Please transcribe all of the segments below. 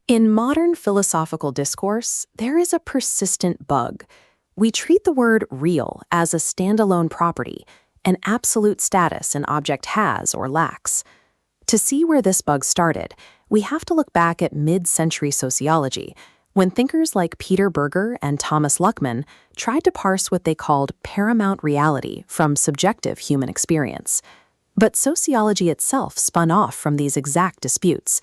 In modern philosophical discourse, there is a persistent bug. We treat the word real as a standalone property, an absolute status an object has or lacks. To see where this bug started, we have to look back at mid-century sociology, when thinkers like Peter Berger and Thomas Luckmann tried to parse what they called paramount reality from subjective human experience. But sociology itself spun off from these exact disputes.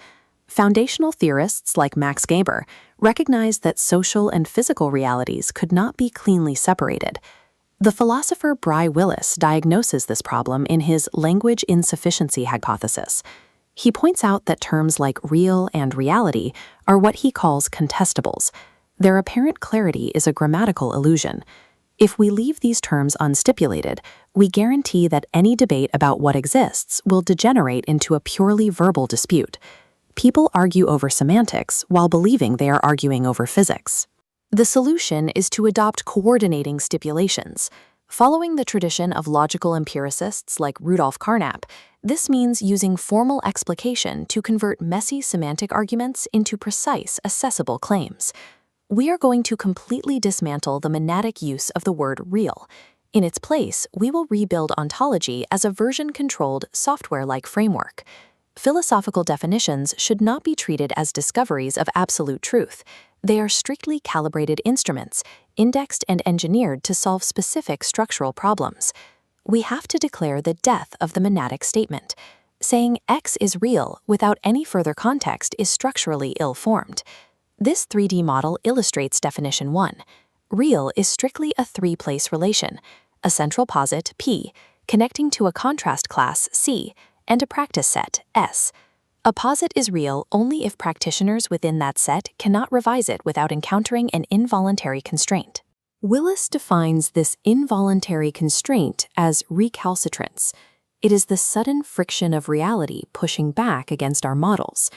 Foundational theorists like Max Weber recognized that social and physical realities could not be cleanly separated. The philosopher Bry Willis diagnoses this problem in his language insufficiency hypothesis. He points out that terms like real and reality are what he calls contestables. Their apparent clarity is a grammatical illusion. If we leave these terms unstipulated, we guarantee that any debate about what exists will degenerate into a purely verbal dispute. People argue over semantics while believing they are arguing over physics. The solution is to adopt coordinating stipulations. Following the tradition of logical empiricists like Rudolf Carnap, this means using formal explication to convert messy semantic arguments into precise, accessible claims. We are going to completely dismantle the monadic use of the word real. In its place, we will rebuild ontology as a version-controlled, software-like framework. Philosophical definitions should not be treated as discoveries of absolute truth. They are strictly calibrated instruments, indexed and engineered to solve specific structural problems. We have to declare the death of the monadic statement. Saying X is real without any further context is structurally ill-formed. This 3D model illustrates definition 1. Real is strictly a three-place relation, a central posit, P, connecting to a contrast class, C, and a practice set, S. A posit is real only if practitioners within that set cannot revise it without encountering an involuntary constraint. Willis defines this involuntary constraint as recalcitrance. It is the sudden friction of reality pushing back against our models.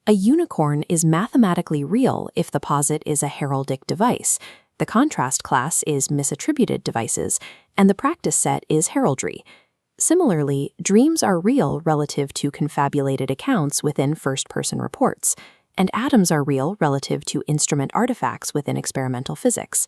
A unicorn is mathematically real if the posit is a heraldic device, the contrast class is misattributed devices, and the practice set is heraldry. Similarly, dreams are real relative to confabulated accounts within first-person reports, and atoms are real relative to instrument artifacts within experimental physics.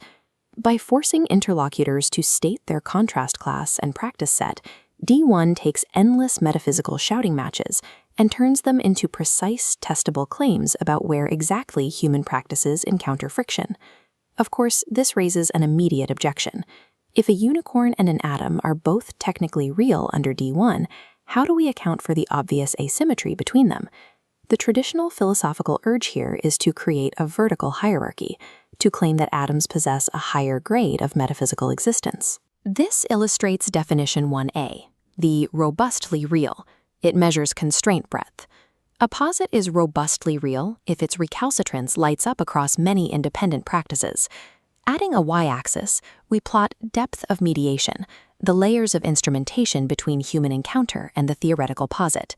By forcing interlocutors to state their contrast class and practice set, D1 takes endless metaphysical shouting matches and turns them into precise, testable claims about where exactly human practices encounter friction. Of course, this raises an immediate objection. If a unicorn and an atom are both technically real under D1, how do we account for the obvious asymmetry between them? The traditional philosophical urge here is to create a vertical hierarchy, to claim that atoms possess a higher grade of metaphysical existence. This illustrates definition 1a, the robustly real. It measures constraint breadth. A posit is robustly real if its recalcitrance lights up across many independent practices. Adding a y-axis, we plot depth of mediation, the layers of instrumentation between human encounter and the theoretical posit.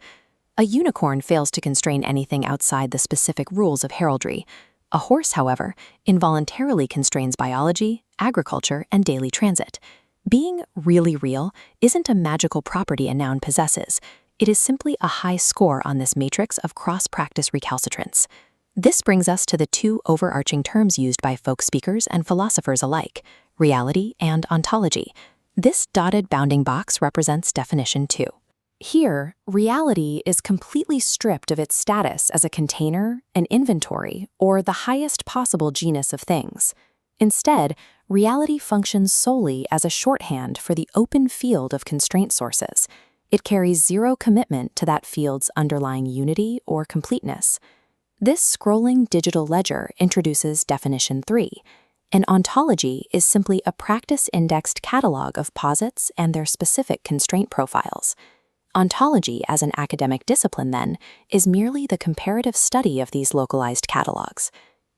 A unicorn fails to constrain anything outside the specific rules of heraldry. A horse, however, involuntarily constrains biology, agriculture, and daily transit. Being really real isn't a magical property a noun possesses. It is simply a high score on this matrix of cross-practice recalcitrance. This brings us to the two overarching terms used by folk speakers and philosophers alike, reality and ontology. This dotted bounding box represents definition 2. Here, reality is completely stripped of its status as a container, an inventory, or the highest possible genus of things. Instead, reality functions solely as a shorthand for the open field of constraint sources. It carries zero commitment to that field's underlying unity or completeness. This scrolling digital ledger introduces definition 3. An ontology is simply a practice-indexed catalog of posits and their specific constraint profiles. Ontology as an academic discipline, then, is merely the comparative study of these localized catalogs.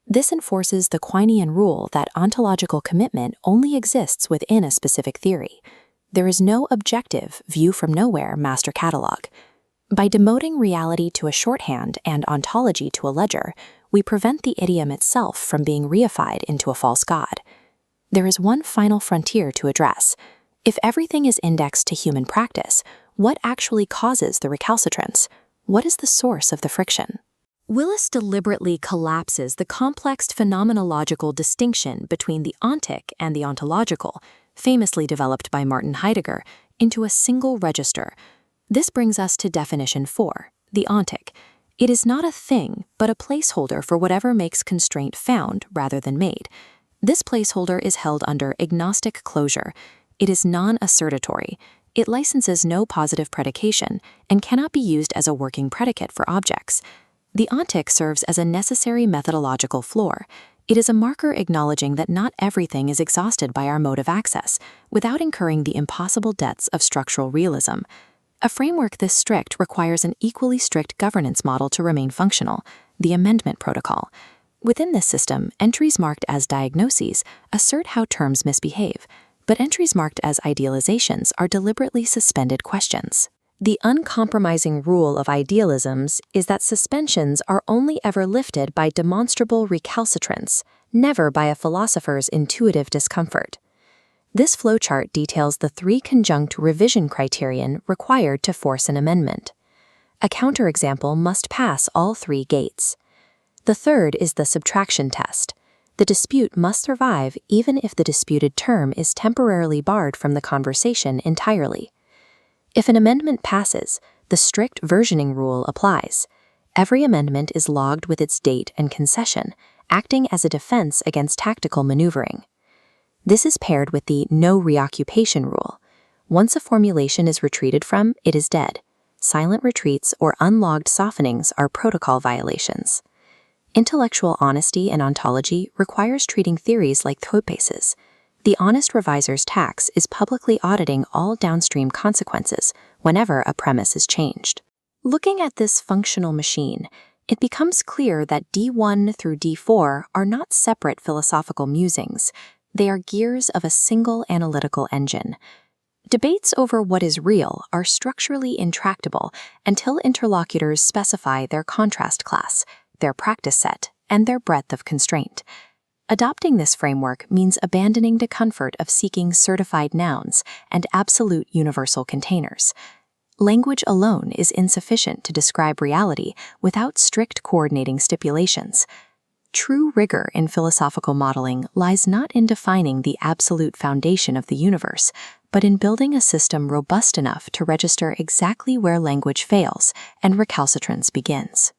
This enforces the Quinean rule that ontological commitment only exists within a specific theory. There is no objective, view-from-nowhere master catalog. By demoting reality to a shorthand and ontology to a ledger, we prevent the idiom itself from being reified into a false god. There is one final frontier to address. If everything is indexed to human practice, what actually causes the recalcitrance? What is the source of the friction? Willis deliberately collapses the complex phenomenological distinction between the ontic and the ontological, famously developed by Martin Heidegger, into a single register. This brings us to definition 4, the ontic. It is not a thing, but a placeholder for whatever makes constraint found rather than made. This placeholder is held under agnostic closure. It is non-assertatory. It licenses no positive predication and cannot be used as a working predicate for objects. The ontic serves as a necessary methodological floor. It is a marker acknowledging that not everything is exhausted by our mode of access, without incurring the impossible debts of structural realism. A framework this strict requires an equally strict governance model to remain functional, the amendment protocol. Within this system, entries marked as diagnoses assert how terms misbehave, but entries marked as idealizations are deliberately suspended questions. The uncompromising rule of idealisms is that suspensions are only ever lifted by demonstrable recalcitrance, never by a philosopher's intuitive discomfort. This flowchart details the 3 conjunct revision criterion required to force an amendment. A counterexample must pass all 3 gates. The third is the subtraction test. The dispute must survive even if the disputed term is temporarily barred from the conversation entirely. If an amendment passes, the strict versioning rule applies. Every amendment is logged with its date and concession, acting as a defense against tactical maneuvering. This is paired with the no reoccupation rule. Once a formulation is retreated from, it is dead. Silent retreats or unlogged softenings are protocol violations. Intellectual honesty and ontology requires treating theories like hypotheses. The honest reviser's tax is publicly auditing all downstream consequences whenever a premise is changed. Looking at this functional machine, it becomes clear that D1 through D4 are not separate philosophical musings. They are gears of a single analytical engine. Debates over what is real are structurally intractable until interlocutors specify their contrast class, their practice set, and their breadth of constraint. Adopting this framework means abandoning the comfort of seeking certified nouns and absolute universal containers. Language alone is insufficient to describe reality without strict coordinating stipulations. True rigor in philosophical modeling lies not in defining the absolute foundation of the universe, but in building a system robust enough to register exactly where language fails and recalcitrance begins.